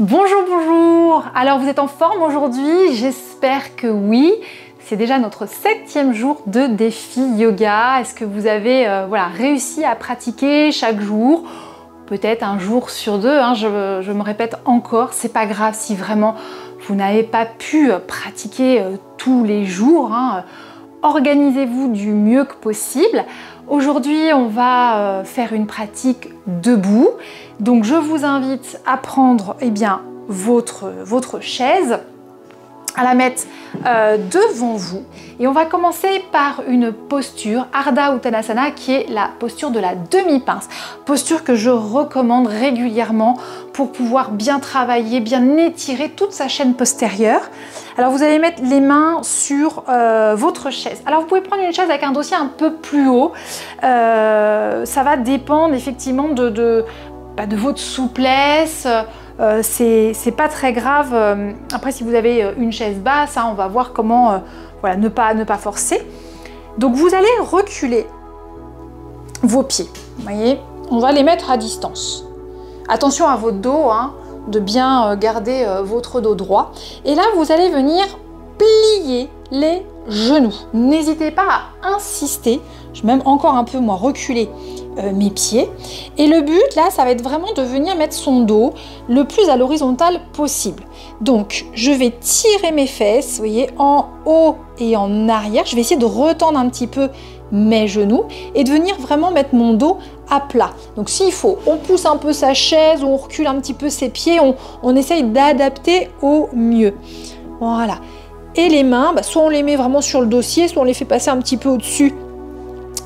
Bonjour, bonjour! Alors vous êtes en forme aujourd'hui? J'espère que oui. C'est déjà notre 7e jour de défi yoga. Est-ce que vous avez réussi à pratiquer chaque jour? Peut-être un jour sur deux, hein, je me répète encore, c'est pas grave si vraiment vous n'avez pas pu pratiquer tous les jours. Hein. Organisez-vous du mieux que possible. Aujourd'hui, on va faire une pratique debout. Donc, je vous invite à prendre votre chaise, à la mettre devant vous. Et on va commencer par une posture, Ardha Uttanasana, qui est la posture de la demi-pince. Posture que je recommande régulièrement pour pouvoir bien travailler, bien étirer toute sa chaîne postérieure. Alors vous allez mettre les mains sur votre chaise. Alors vous pouvez prendre une chaise avec un dossier un peu plus haut. Ça va dépendre effectivement de votre souplesse. C'est pas très grave. Après, si vous avez une chaise basse, hein, on va voir comment ne pas forcer. Donc vous allez reculer vos pieds. Vous voyez, on va les mettre à distance. Attention à votre dos, hein, de bien garder votre dos droit. Et là, vous allez venir plier les genoux. N'hésitez pas à insister. Je vais même encore un peu reculer mes pieds. Et le but, là, ça va être vraiment de venir mettre son dos le plus à l'horizontale possible. Donc, je vais tirer mes fesses, vous voyez, en haut et en arrière. Je vais essayer de retendre un petit peu mes genoux et de venir vraiment mettre mon dos à plat. Donc, s'il faut, on pousse un peu sa chaise, on recule un petit peu ses pieds, on essaye d'adapter au mieux. Voilà. Et les mains, soit on les met vraiment sur le dossier, soit on les fait passer un petit peu au-dessus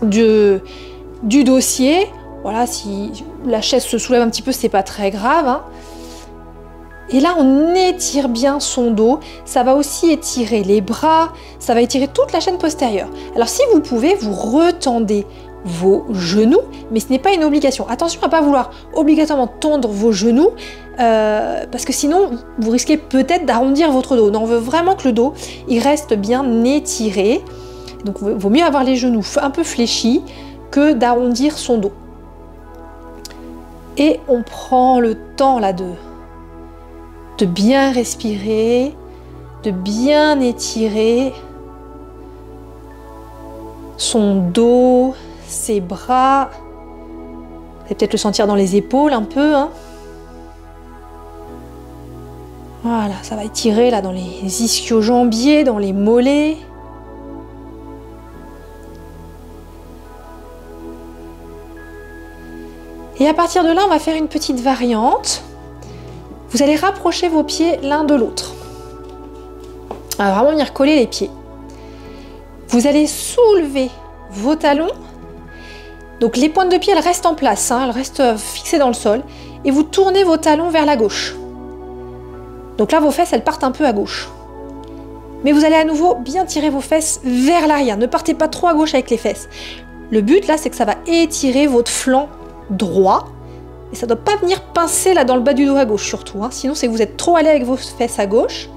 du dossier. Voilà, si la chaise se soulève un petit peu, c'est pas très grave. Hein. Et là, on étire bien son dos. Ça va aussi étirer les bras, ça va étirer toute la chaîne postérieure. Alors, si vous pouvez, vous retendez vos genoux, mais ce n'est pas une obligation. Attention à ne pas vouloir obligatoirement tendre vos genoux, parce que sinon, vous risquez peut-être d'arrondir votre dos. Non, on veut vraiment que le dos, il reste bien étiré. Donc, il vaut mieux avoir les genoux un peu fléchis que d'arrondir son dos. Et on prend le temps là de bien respirer, de bien étirer son dos, ses bras. Vous allez peut-être le sentir dans les épaules un peu. Hein. Voilà, ça va étirer là dans les ischio-jambiers, dans les mollets. Et à partir de là, on va faire une petite variante. Vous allez rapprocher vos pieds l'un de l'autre. On va vraiment venir coller les pieds. Vous allez soulever vos talons. Donc les pointes de pied, elles restent en place, hein, elles restent fixées dans le sol. Et vous tournez vos talons vers la gauche. Donc là, vos fesses, elles partent un peu à gauche. Mais vous allez à nouveau bien tirer vos fesses vers l'arrière. Ne partez pas trop à gauche avec les fesses. Le but, là, c'est que ça va étirer votre flanc droit. Et ça ne doit pas venir pincer là dans le bas du dos à gauche surtout. Hein. Sinon, c'est que vous êtes trop allé avec vos fesses à gauche.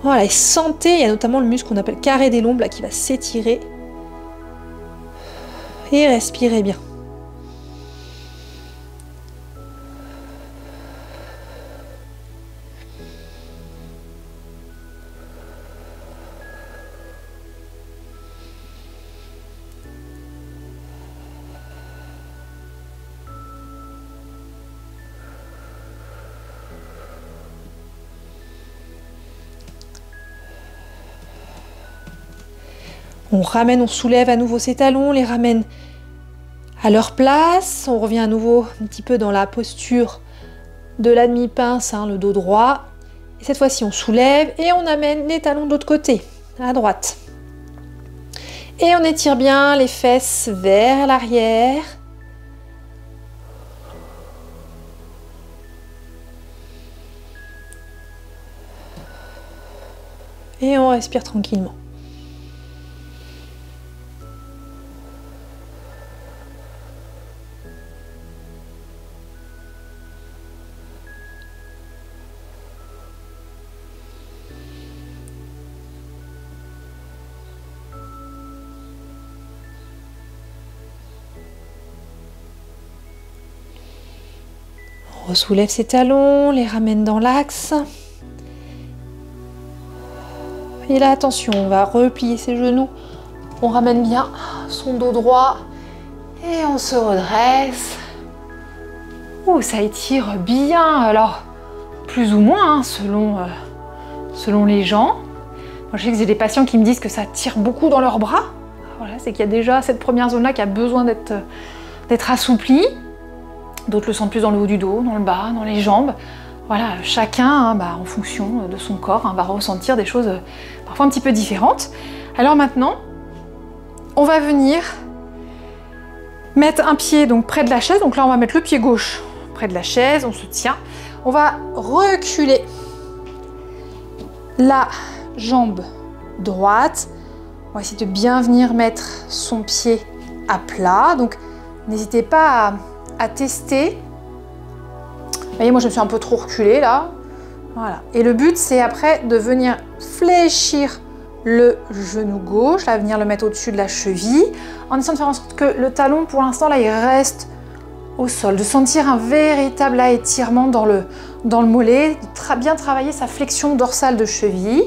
Voilà, et sentez, il y a notamment le muscle qu'on appelle carré des lombes là, qui va s'étirer. Et respirez bien. On ramène, on soulève à nouveau ses talons, on les ramène à leur place. On revient à nouveau un petit peu dans la posture de la demi-pince, hein, le dos droit. Et cette fois-ci, on soulève et on amène les talons de l'autre côté, à droite. Et on étire bien les fesses vers l'arrière. Et on respire tranquillement. On ressoulève ses talons, les ramène dans l'axe. Et là, attention, on va replier ses genoux. On ramène bien son dos droit et on se redresse. Oh, ça étire bien. Alors, plus ou moins, hein, selon les gens. Moi, je sais que j'ai des patients qui me disent que ça tire beaucoup dans leurs bras. Voilà, c'est qu'il y a déjà cette première zone-là qui a besoin d'être assouplie. D'autres le sentent plus dans le haut du dos, dans le bas, dans les jambes. Voilà, chacun, hein, en fonction de son corps, hein, va ressentir des choses parfois un petit peu différentes. Alors maintenant, on va venir mettre un pied donc près de la chaise. Donc là, on va mettre le pied gauche près de la chaise, on se tient. On va reculer la jambe droite. On va essayer de bien venir mettre son pied à plat. Donc, n'hésitez pas à tester. Vous voyez, moi, je me suis un peu trop reculée là. Voilà. Et le but, c'est après de venir fléchir le genou gauche, là, venir le mettre au-dessus de la cheville, en essayant de faire en sorte que le talon, pour l'instant, là, il reste au sol, de sentir un véritable étirement dans le mollet, de bien travailler sa flexion dorsale de cheville.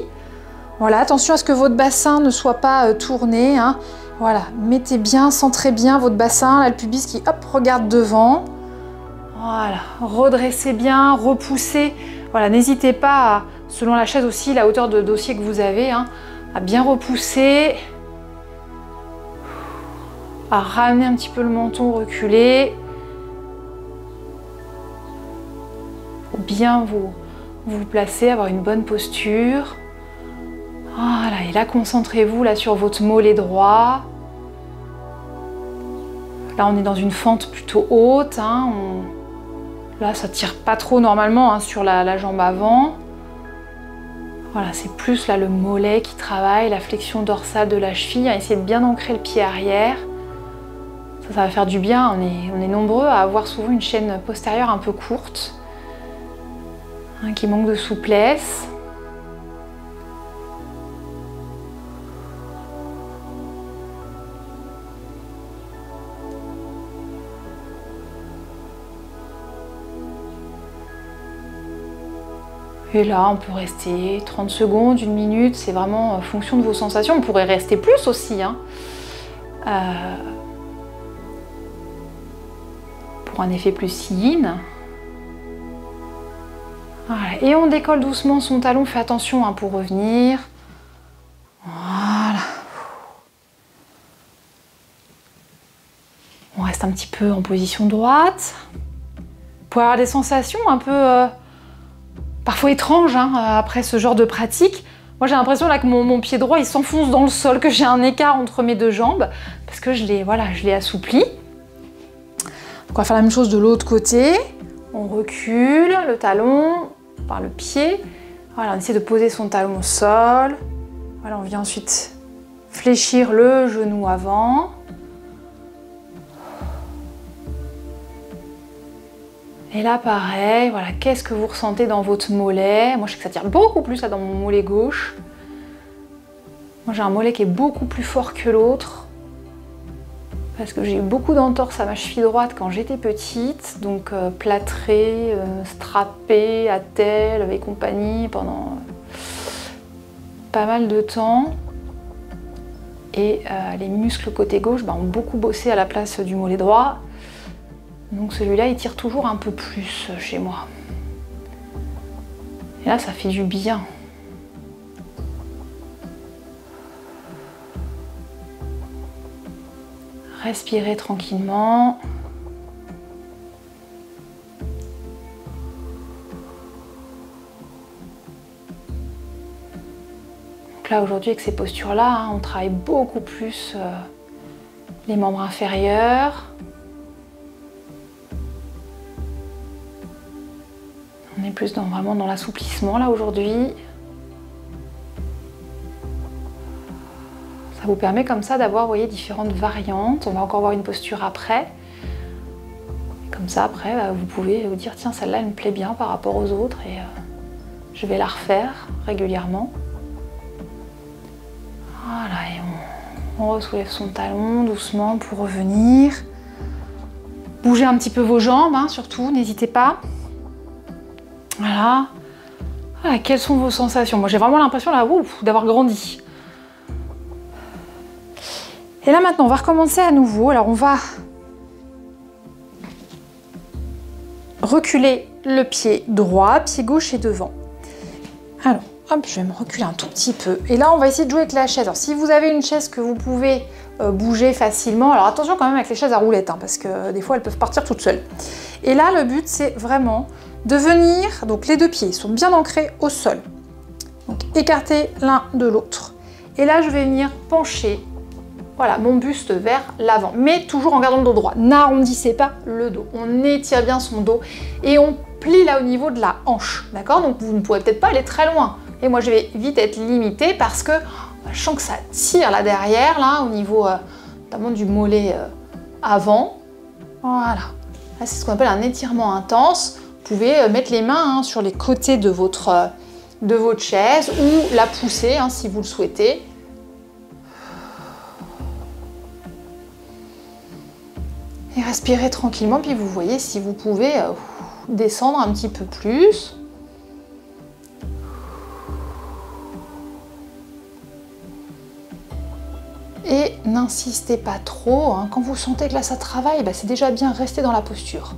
Voilà, attention à ce que votre bassin ne soit pas tourné, hein. Voilà, mettez bien, centrez bien votre bassin, là, le pubis qui, hop, regarde devant. Voilà, redressez bien, repoussez. Voilà, n'hésitez pas, selon la chaise aussi, la hauteur de dossier que vous avez, hein, à bien repousser, à ramener un petit peu le menton reculé. Bien vous placer, avoir une bonne posture. Voilà, et là concentrez-vous là sur votre mollet droit. Là on est dans une fente plutôt haute, hein. Là ça tire pas trop normalement, hein, sur la jambe avant. Voilà, c'est plus là le mollet qui travaille, la flexion dorsale de la cheville. Essayez de bien ancrer le pied arrière. Ça va faire du bien. On est nombreux à avoir souvent une chaîne postérieure un peu courte, hein, qui manque de souplesse. Et là, on peut rester 30 secondes, 1 minute, c'est vraiment en fonction de vos sensations. On pourrait rester plus aussi, hein, pour un effet plus see-in. Voilà. Et on décolle doucement son talon, fais attention, hein, pour revenir. Voilà. On reste un petit peu en position droite. Pour avoir des sensations un peu parfois étranges, hein, après ce genre de pratique. Moi j'ai l'impression là que mon pied droit il s'enfonce dans le sol, que j'ai un écart entre mes deux jambes parce que je l'ai assoupli. Donc on va faire la même chose de l'autre côté. On recule le talon par le pied. Voilà, on essaie de poser son talon au sol. Voilà, on vient ensuite fléchir le genou avant. Et là, pareil, voilà, qu'est-ce que vous ressentez dans votre mollet? Moi, je sais que ça tire beaucoup plus là dans mon mollet gauche. Moi, j'ai un mollet qui est beaucoup plus fort que l'autre. Parce que j'ai eu beaucoup d'entorses à ma cheville droite quand j'étais petite. Donc, plâtrée, strappée, attelle et compagnie pendant pas mal de temps. Et les muscles côté gauche ont beaucoup bossé à la place du mollet droit. Donc celui-là, il tire toujours un peu plus chez moi. Et là, ça fait du bien. Respirez tranquillement. Donc là, aujourd'hui, avec ces postures-là, hein, on travaille beaucoup plus les membres inférieurs. On est plus vraiment dans l'assouplissement là aujourd'hui. Ça vous permet comme ça d'avoir, vous voyez, différentes variantes. On va encore voir une posture après. Et comme ça, après, vous pouvez vous dire, tiens, celle-là, elle me plaît bien par rapport aux autres et je vais la refaire régulièrement. Voilà, et on ressoulève son talon doucement pour revenir. Bougez un petit peu vos jambes, hein, surtout, n'hésitez pas. Voilà. Ah, quelles sont vos sensations? Moi, j'ai vraiment l'impression là, d'avoir grandi. Et là, maintenant, on va recommencer à nouveau. Alors, on va reculer le pied droit, pied gauche est devant. Alors, hop, je vais me reculer un tout petit peu. Et là, on va essayer de jouer avec la chaise. Alors, si vous avez une chaise que vous pouvez bouger facilement, alors attention quand même avec les chaises à roulettes, hein, parce que des fois, elles peuvent partir toutes seules. Et là, le but, c'est vraiment de venir, donc les deux pieds sont bien ancrés au sol. Donc, écartés l'un de l'autre. Et là, je vais venir pencher, voilà, mon buste vers l'avant, mais toujours en gardant le dos droit. N'arrondissez pas le dos. On étire bien son dos et on plie là au niveau de la hanche, d'accord? Donc vous ne pourrez peut-être pas aller très loin. Et moi je vais vite être limitée parce que je sens que ça tire là derrière, là au niveau notamment du mollet avant. Voilà. Là c'est ce qu'on appelle un étirement intense. Vous pouvez mettre les mains sur les côtés de votre chaise ou la pousser si vous le souhaitez. Et respirez tranquillement, puis vous voyez si vous pouvez descendre un petit peu plus. Et n'insistez pas trop. Quand vous sentez que là ça travaille, c'est déjà bien, rester dans la posture.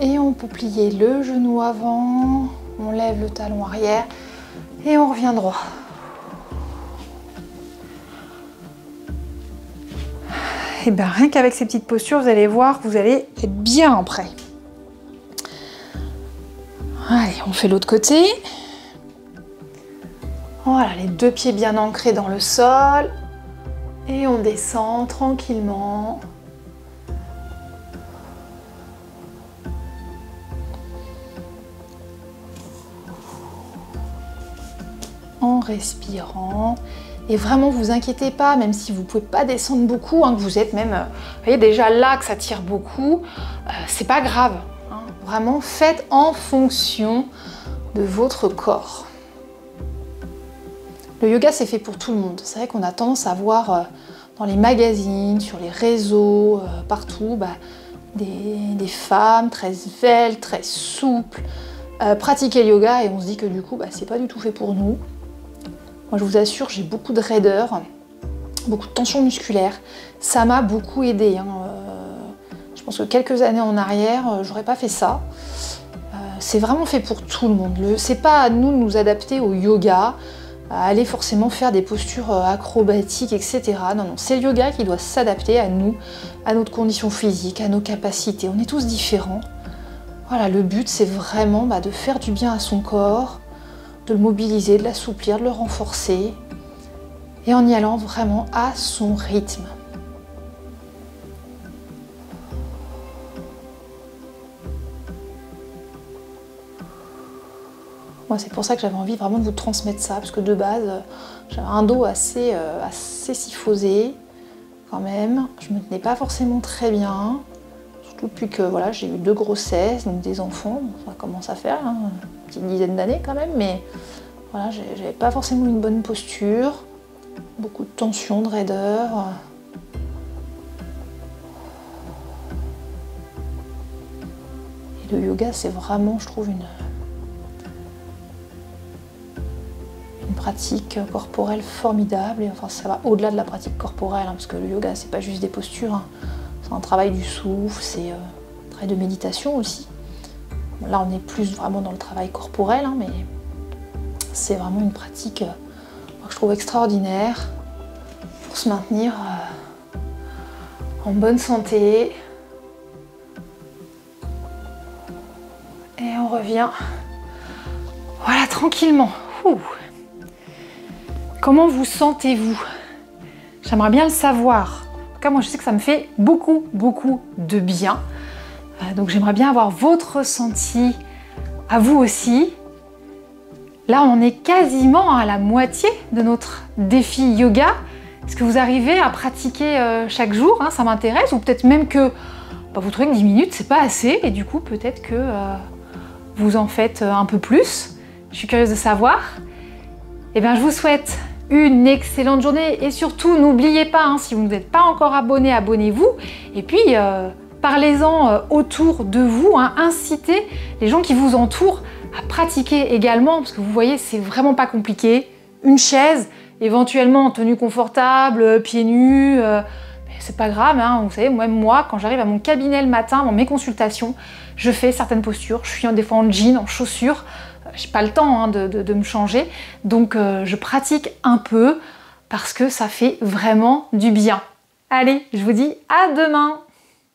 Et on peut plier le genou avant, on lève le talon arrière et on revient droit. Et bien rien qu'avec ces petites postures, vous allez voir que vous allez être bien prêt. Allez, on fait l'autre côté. Voilà, les deux pieds bien ancrés dans le sol. Et on descend tranquillement. En respirant. Et vraiment, vous inquiétez pas, même si vous ne pouvez pas descendre beaucoup, que vous êtes même, vous voyez déjà là que ça tire beaucoup, c'est pas grave. Vraiment, faites en fonction de votre corps. Le yoga, c'est fait pour tout le monde. C'est vrai qu'on a tendance à voir dans les magazines, sur les réseaux, partout, des femmes très sveltes, très souples, pratiquer le yoga et on se dit que du coup, c'est pas du tout fait pour nous. Moi, je vous assure, j'ai beaucoup de raideur, beaucoup de tension musculaire. Ça m'a beaucoup aidé. Je pense que quelques années en arrière, j'aurais pas fait ça. C'est vraiment fait pour tout le monde. C'est pas à nous de nous adapter au yoga, à aller forcément faire des postures acrobatiques, etc. Non, non, c'est le yoga qui doit s'adapter à nous, à notre condition physique, à nos capacités. On est tous différents. Voilà, le but, c'est vraiment de faire du bien à son corps, de le mobiliser, de l'assouplir, de le renforcer, et en y allant vraiment à son rythme. Moi, c'est pour ça que j'avais envie vraiment de vous transmettre ça, parce que de base, j'avais un dos assez syphosé, quand même. Je me tenais pas forcément très bien, surtout depuis que voilà, j'ai eu 2 grossesses, donc des enfants, ça commence à faire, une petite dizaine d'années quand même, mais voilà, j'avais pas forcément une bonne posture, beaucoup de tension, de raideur. Et le yoga, c'est vraiment, je trouve, une pratique corporelle formidable, et enfin ça va au-delà de la pratique corporelle, parce que le yoga c'est pas juste des postures, c'est un travail du souffle, c'est un travail de méditation aussi. Bon, là on est plus vraiment dans le travail corporel, mais c'est vraiment une pratique que je trouve extraordinaire pour se maintenir en bonne santé. Et on revient, voilà, tranquillement. Ouh. Comment vous sentez-vous? J'aimerais bien le savoir. En tout cas, moi, je sais que ça me fait beaucoup, beaucoup de bien. Donc, j'aimerais bien avoir votre ressenti à vous aussi. Là, on est quasiment à la moitié de notre défi yoga. Est-ce que vous arrivez à pratiquer chaque jour, hein, ça m'intéresse, ou peut-être même que vous trouvez que 10 minutes, c'est pas assez, et du coup, peut-être que vous en faites un peu plus. Je suis curieuse de savoir. Eh bien, je vous souhaite une excellente journée, et surtout, n'oubliez pas, hein, si vous n'êtes pas encore abonné, abonnez-vous, et puis parlez-en autour de vous, hein, incitez les gens qui vous entourent à pratiquer également, parce que vous voyez, c'est vraiment pas compliqué. Une chaise, éventuellement en tenue confortable, pieds nus, c'est pas grave, hein. Vous savez, même moi, quand j'arrive à mon cabinet le matin, dans mes consultations, je fais certaines postures, je suis des fois en jean, en chaussures, j'ai pas le temps hein, de me changer, donc je pratique un peu, parce que ça fait vraiment du bien. Allez, je vous dis à demain!